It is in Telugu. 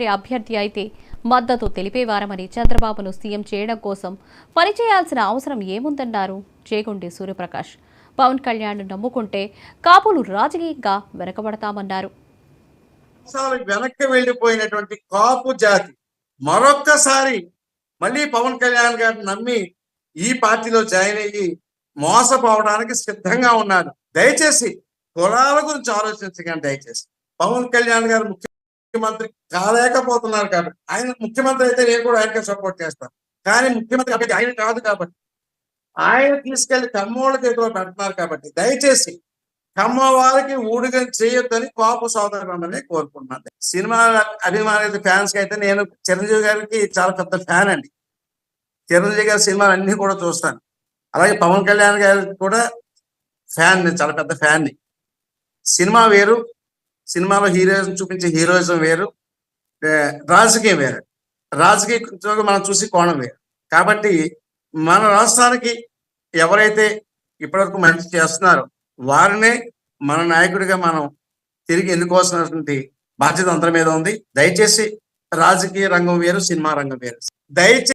అభ్యర్థి అయితే మద్దతు తెలిపేవారమని చంద్రబాబును సీఎం చేయడం కోసం పనిచేయాల్సిన అవసరం ఏముందన్నారు చేగొండి సూర్యప్రకాష్. పవన్ కళ్యాణ్ నమ్ముకుంటే కాపులు రాజకీయంగా వెనకబడతామన్నారు. వెనక్కి వెళ్లిపోయినటువంటి కాపు జాతి మరొక్కసారి మళ్ళీ పవన్ కళ్యాణ్ గారిని నమ్మి ఈ పార్టీలో జాయిన్ అయ్యి మోసపోవడానికి సిద్ధంగా ఉన్నారు. దయచేసి కులాల గురించి ఆలోచించకండి. దయచేసి పవన్ కళ్యాణ్ గారు ముఖ్యమంత్రి కాలేకపోతున్నారు కాబట్టి, ఆయన ముఖ్యమంత్రి అయితే నేను కూడా ఆయనకే సపోర్ట్ చేస్తాను. కానీ ముఖ్యమంత్రి కాబట్టి ఆయన కాదు కాబట్టి ఆయన తీసుకెళ్లి కమ్మోళ్ళ చేతిలో పెడుతున్నారు కాబట్టి దయచేసి కమ్మ వారికి ఊడిగని చేయొద్దని కాపు సోదరులందరినీ కోరుకుంటున్నాను. సినిమా అభిమానుల ఫ్యాన్స్ కి అయితే నేను చిరంజీవి గారికి చాలా పెద్ద ఫ్యాన్ అండి. చిరంజీవి గారి సినిమాలు అన్ని కూడా చూస్తాను. అలాగే పవన్ కళ్యాణ్ గారికి కూడా ఫ్యాన్, నేను చాలా పెద్ద ఫ్యాన్ని. సినిమా వేరు, సినిమాలో హీరోయిజం చూపించే హీరోయిజం వేరు, రాజకీయం వేరు. రాజకీయ మనం చూసి కోణం వేరు. కాబట్టి మన రాష్ట్రానికి ఎవరైతే ఇప్పటివరకు మంచి చేస్తున్నారో వారినే మన నాయకుడిగా మనం తిరిగి ఎన్నుకోవాల్సినటువంటి బాధ్యత అందరి మీద ఉంది. దయచేసి రాజకీయ రంగం వేరు, సినిమా రంగం వేరు. దయచేసి